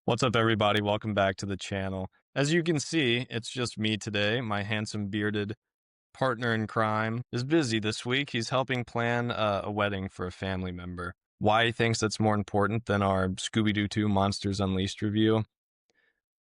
What's up, everybody? Welcome back to the channel. As you can see, it's just me today. My handsome bearded partner in crime is busy this week. He's helping plan a wedding for a family member. Why he thinks that's more important than our Scooby-Doo 2 Monsters Unleashed review?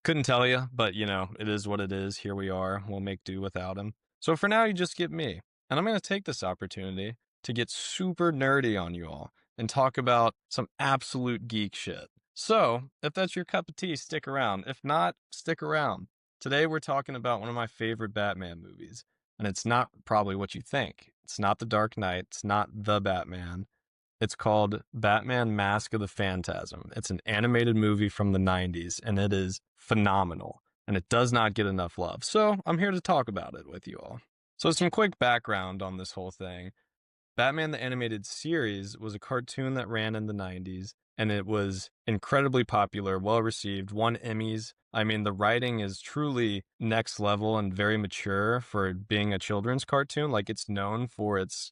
Couldn't tell you, but it is what it is. Here we are. We'll make do without him. So for now, you just get me. And I'm going to take this opportunity to get super nerdy on you all and talk about some absolute geek shit. So if that's your cup of tea, stick around. If not, stick around. Today, we're talking about one of my favorite Batman movies. And it's not probably what you think. It's not The Dark Knight. It's not The Batman. It's called Batman Mask of the Phantasm. It's an animated movie from the 90s, and it is phenomenal, and it does not get enough love. So I'm here to talk about it with you all. So some quick background on this whole thing. Batman the Animated Series was a cartoon that ran in the 90s, and it was incredibly popular, well received, won Emmys. I mean, the writing is truly next level and very mature for being a children's cartoon. Like, it's known for its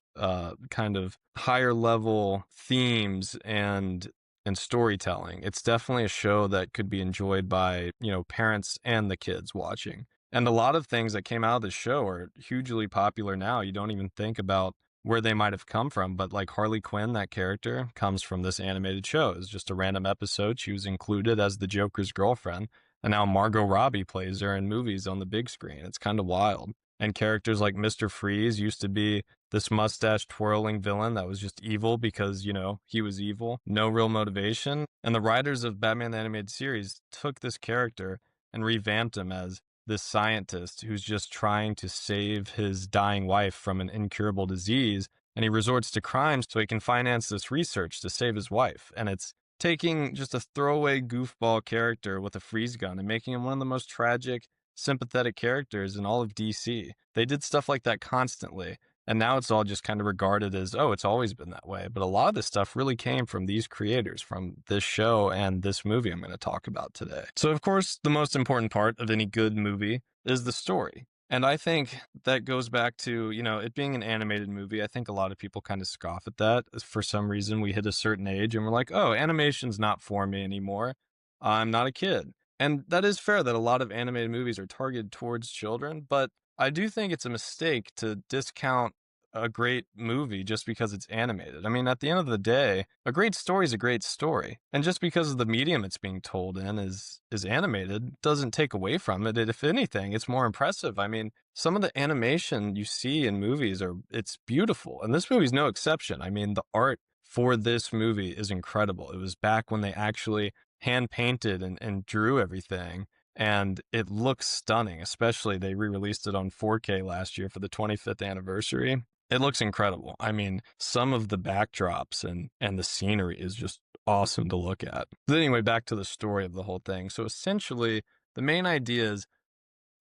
kind of higher level themes and storytelling. It's definitely a show that could be enjoyed by, parents and the kids watching. And a lot of things that came out of the show are hugely popular now. You don't even think about where they might have come from, but like Harley Quinn, that character comes from this animated show. It's just a random episode. She was included as the Joker's girlfriend, and now Margot Robbie plays her in movies on the big screen. It's kind of wild. And characters like Mr. Freeze used to be this mustache twirling villain that was just evil because, he was evil. No real motivation. And the writers of Batman the Animated Series took this character and revamped him as this scientist who's just trying to save his dying wife from an incurable disease, and he resorts to crime so he can finance this research to save his wife. And it's taking just a throwaway goofball character with a freeze gun and making him one of the most tragic, sympathetic characters in all of DC. They did stuff like that constantly. And now it's all just kind of regarded as, oh, it's always been that way. But a lot of this stuff really came from these creators, from this show and this movie I'm going to talk about today. So, of course, the most important part of any good movie is the story. And I think that goes back to, it being an animated movie. I think a lot of people kind of scoff at that. For some reason, we hit a certain age and we're like, oh, animation's not for me anymore. I'm not a kid. And that is fair that a lot of animated movies are targeted towards children, but I do think it's a mistake to discount a great movie just because it's animated. I mean, at the end of the day, a great story is a great story. And just because of the medium it's being told in is animated doesn't take away from it. If anything, it's more impressive. I mean, some of the animation you see in movies it's beautiful. And this movie's no exception. I mean, the art for this movie is incredible. It was back when they actually hand painted and drew everything. And it looks stunning, especially they re-released it on 4K last year for the 25th anniversary. It looks incredible. I mean, some of the backdrops and the scenery is just awesome to look at. But anyway, back to the story of the whole thing. So essentially, the main idea is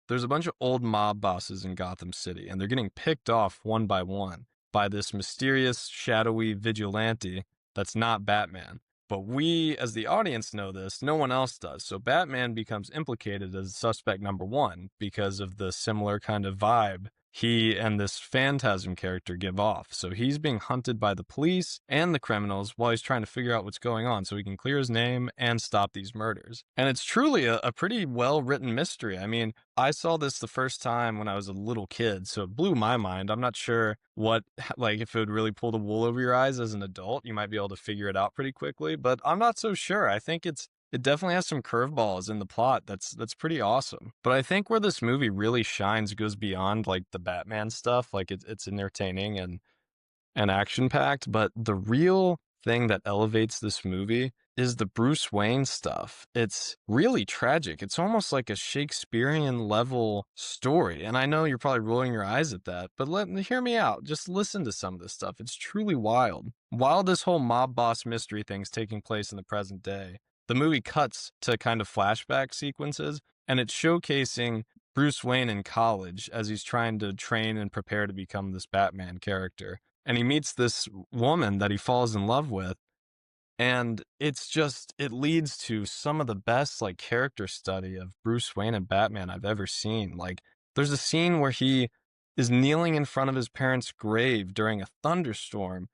there's a bunch of old mob bosses in Gotham City, and they're getting picked off one by this mysterious, shadowy vigilante that's not Batman. But we, as the audience, know this. No one else does. So Batman becomes implicated as suspect number one because of the similar kind of vibe he and this Phantasm character give off. So he's being hunted by the police and the criminals while he's trying to figure out what's going on so he can clear his name and stop these murders. And it's truly a pretty well-written mystery. I mean, I saw this the first time when I was a little kid, so it blew my mind. I'm not sure if it would really pull the wool over your eyes as an adult. You might be able to figure it out pretty quickly, but I'm not so sure. I think it definitely has some curveballs in the plot that's pretty awesome. But I think where this movie really shines goes beyond like the Batman stuff. Like it's entertaining and action-packed, but the real thing that elevates this movie is the Bruce Wayne stuff. It's really tragic. It's almost like a Shakespearean level story. And I know you're probably rolling your eyes at that, but hear me out. Just listen to some of this stuff. It's truly wild. While this whole mob boss mystery thing's taking place in the present day, the movie cuts to kind of flashback sequences, and it's showcasing Bruce Wayne in college as he's trying to train and prepare to become this Batman character. And he meets this woman that he falls in love with. And it leads to some of the best like character study of Bruce Wayne and Batman I've ever seen. Like there's a scene where he is kneeling in front of his parents' grave during a thunderstorm,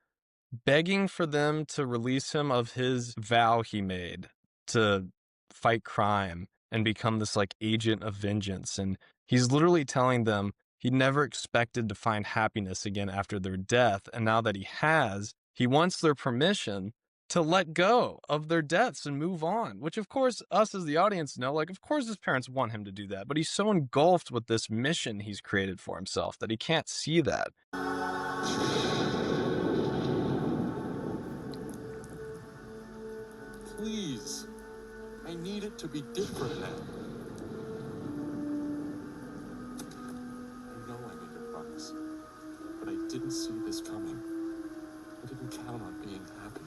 begging for them to release him of his vow he made to fight crime and become this like agent of vengeance. And he's literally telling them he never expected to find happiness again after their death. And now that he has, he wants their permission to let go of their deaths and move on, which of course us as the audience know, like, of course his parents want him to do that, but he's so engulfed with this mission he's created for himself that he can't see that. Please, I need it to be different now. I know I made a promise, but I didn't see this coming. I didn't count on being happy.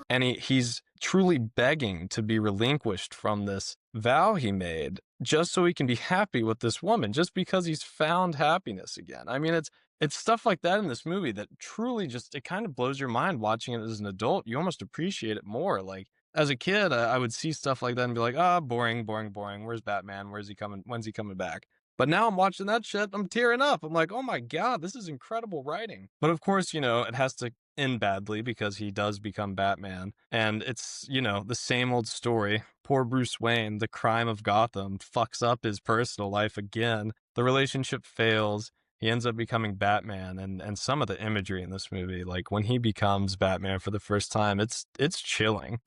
And he's truly begging to be relinquished from this vow he made just so he can be happy with this woman, just because he's found happiness again. I mean, it's stuff like that in this movie that truly just, it kind of blows your mind watching it as an adult. You almost appreciate it more. Like, as a kid, I would see stuff like that and be like, ah, boring, boring, boring. Where's Batman? Where's he coming? When's he coming back? But now I'm watching that shit, I'm tearing up. I'm like, oh my God, this is incredible writing. But of course, it has to end badly because he does become Batman. And it's, the same old story. Poor Bruce Wayne, the crime of Gotham, fucks up his personal life again. The relationship fails. He ends up becoming Batman, and some of the imagery in this movie, like when he becomes Batman for the first time, it's chilling.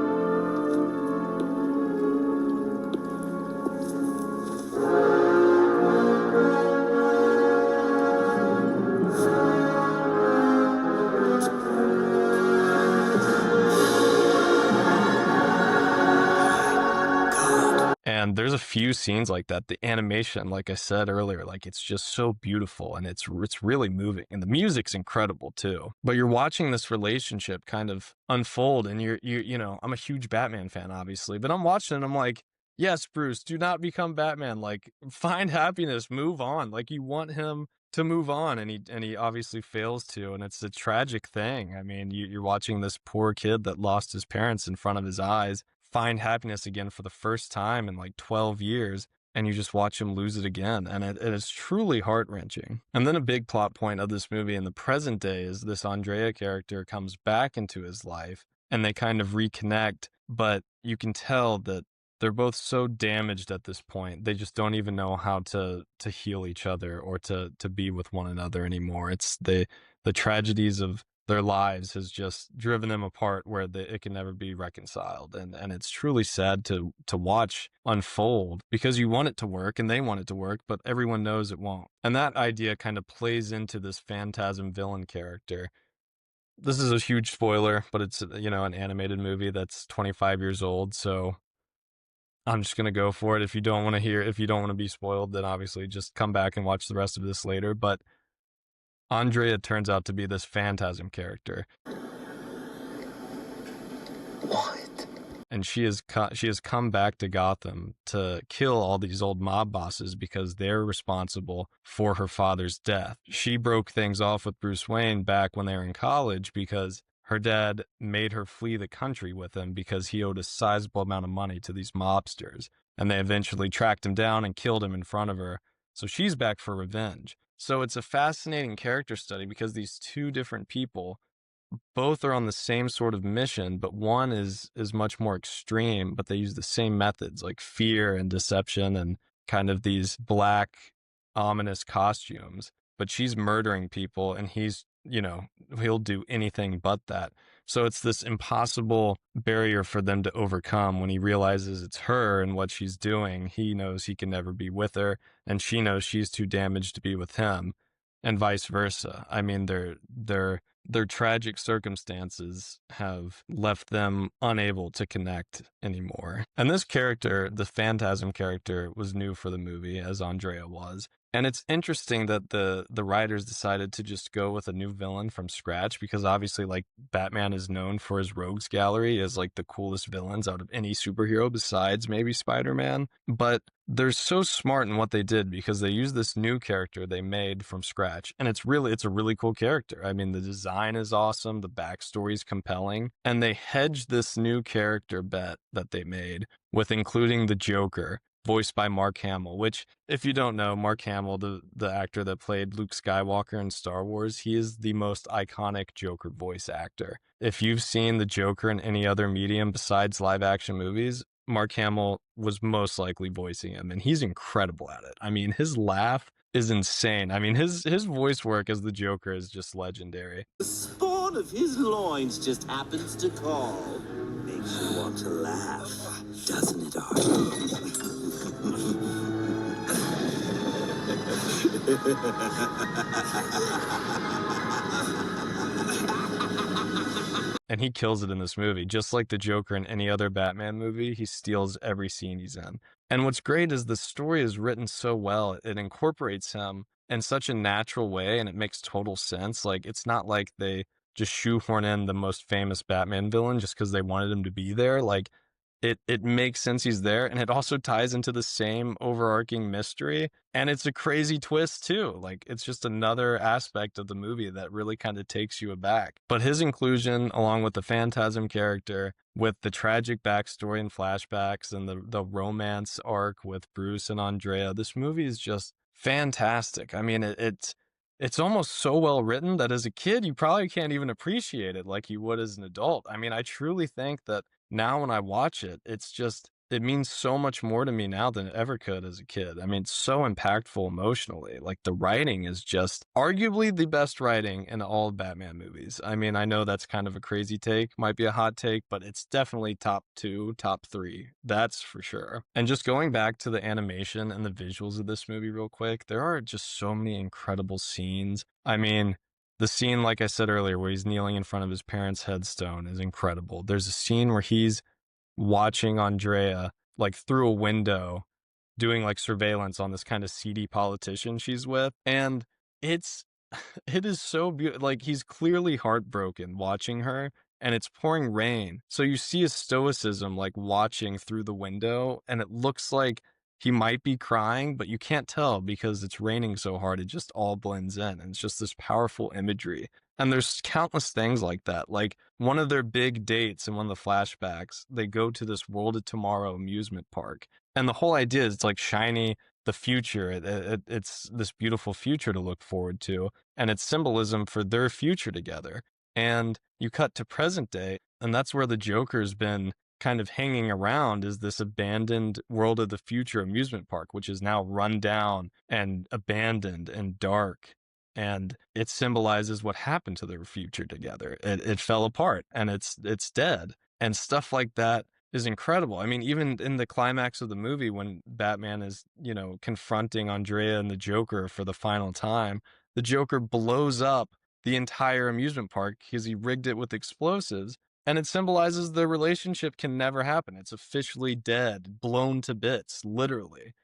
And there's a few scenes like that. The animation, like I said earlier, like it's just so beautiful and it's really moving. And the music's incredible too. But you're watching this relationship kind of unfold, and I'm a huge Batman fan, obviously, but I'm watching and I'm like, yes, Bruce, do not become Batman. Like, find happiness, move on. Like, you want him to move on, and he obviously fails to, and it's a tragic thing. I mean, you're watching this poor kid that lost his parents in front of his eyes find happiness again for the first time in like 12 years, and you just watch him lose it again, and it is truly heart-wrenching. And then a big plot point of this movie in the present day is this Andrea character comes back into his life, and they kind of reconnect, but you can tell that they're both so damaged at this point, they just don't even know how to heal each other or to be with one another anymore. It's the tragedies of their lives has just driven them apart where it can never be reconciled. And it's truly sad to watch unfold, because you want it to work and they want it to work, but everyone knows it won't. And that idea kind of plays into this Phantasm villain character. This is a huge spoiler, but it's, an animated movie that's 25 years old. So I'm just going to go for it. If you don't want to be spoiled, then obviously just come back and watch the rest of this later. But Andrea turns out to be this Phantasm character. What? And she has come back to Gotham to kill all these old mob bosses because they're responsible for her father's death. She broke things off with Bruce Wayne back when they were in college because her dad made her flee the country with him because he owed a sizable amount of money to these mobsters. And they eventually tracked him down and killed him in front of her. So she's back for revenge. So it's a fascinating character study because these two different people, both are on the same sort of mission, but one is much more extreme, but they use the same methods like fear and deception and kind of these black, ominous costumes. But she's murdering people, and he's, he'll do anything but that. So it's this impossible barrier for them to overcome. When he realizes it's her and what she's doing, he knows he can never be with her, and she knows she's too damaged to be with him, and vice versa. I mean, their tragic circumstances have left them unable to connect anymore. And this character, the Phantasm character, was new for the movie, as Andrea was. And it's interesting that the writers decided to just go with a new villain from scratch, because obviously, like, Batman is known for his rogues gallery as like the coolest villains out of any superhero besides maybe Spider-Man. But they're so smart in what they did because they used this new character they made from scratch, and it's a really cool character. I mean, the design is awesome, the backstory is compelling, and they hedged this new character bet that they made with including the Joker. voiced by Mark Hamill, which, if you don't know, Mark Hamill, the actor that played Luke Skywalker in Star Wars, he is the most iconic Joker voice actor. If you've seen the Joker in any other medium besides live action movies, Mark Hamill was most likely voicing him, and he's incredible at it. I mean, his laugh is insane. I mean, his voice work as the Joker is just legendary. The spawn of his loins just happens to call. Makes you want to laugh, doesn't it, Art? And he kills it in this movie. Just like the Joker in any other Batman movie, he steals every scene he's in. And what's great is the story is written so well. It incorporates him in such a natural way and it makes total sense. Like, it's not like they just shoehorn in the most famous Batman villain just because they wanted him to be there. Like, it makes sense he's there, and it also ties into the same overarching mystery, and it's a crazy twist too. Like, it's just another aspect of the movie that really kind of takes you aback. But his inclusion, along with the Phantasm character, with the tragic backstory and flashbacks, and the romance arc with Bruce and Andrea, this movie is just fantastic. I mean, it's almost so well written that as a kid, you probably can't even appreciate it like you would as an adult. I mean, I truly think that now when I watch it, it means so much more to me now than it ever could as a kid. I mean, it's so impactful emotionally. Like, the writing is just arguably the best writing in all Batman movies. I mean, I know that's kind of a crazy take, might be a hot take, but it's definitely top 2, top 3. That's for sure. And just going back to the animation and the visuals of this movie real quick, there are just so many incredible scenes. I mean, the scene, like I said earlier, where he's kneeling in front of his parents' headstone is incredible. There's a scene where he's watching Andrea, like, through a window, doing, like, surveillance on this kind of seedy politician she's with, and it's it is so beautiful. Like, he's clearly heartbroken watching her, and it's pouring rain. So you see his stoicism, like, watching through the window, and it looks like he might be crying, but you can't tell because it's raining so hard. It just all blends in, and it's just this powerful imagery. And there's countless things like that. Like, one of their big dates in one of the flashbacks, they go to this World of Tomorrow amusement park. And the whole idea is, it's like shiny, the future. It's this beautiful future to look forward to, and it's symbolism for their future together. And you cut to present day, and that's where the Joker's been kind of hanging around, is this abandoned World of the Future amusement park, which is now run down and abandoned and dark. And it symbolizes what happened to their future together. It fell apart and it's dead. And stuff like that is incredible. I mean, even in the climax of the movie, when Batman is, confronting Andrea and the Joker for the final time, the Joker blows up the entire amusement park because he rigged it with explosives. And it symbolizes the relationship can never happen. It's officially dead, blown to bits, literally.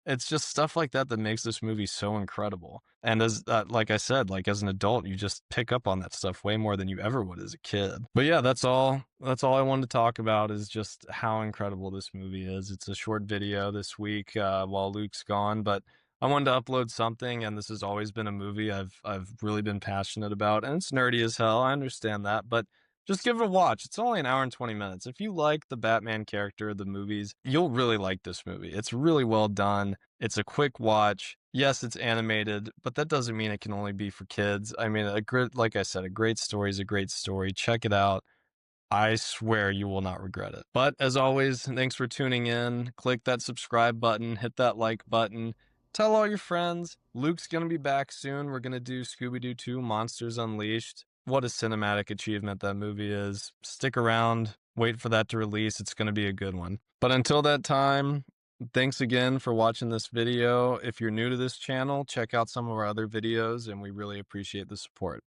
It's just stuff like that that makes this movie so incredible. And as like I said, like, as an adult, you just pick up on that stuff way more than you ever would as a kid. But yeah, that's all I wanted to talk about, is just how incredible this movie is. It's a short video this week while Luke's gone, but I wanted to upload something, and this has always been a movie I've really been passionate about, and it's nerdy as hell. I understand that, but just give it a watch. It's only an hour and 20 minutes. If you like the Batman character of the movies, you'll really like this movie. It's really well done. It's a quick watch. Yes, it's animated, but that doesn't mean it can only be for kids. I mean, like I said, a great story is a great story. Check it out. I swear you will not regret it. But as always, thanks for tuning in. Click that subscribe button, hit that like button. Tell all your friends. Luke's going to be back soon. We're going to do Scooby-Doo 2 Monsters Unleashed. What a cinematic achievement that movie is. Stick around. Wait for that to release. It's going to be a good one. But until that time, thanks again for watching this video. If you're new to this channel, check out some of our other videos, and we really appreciate the support.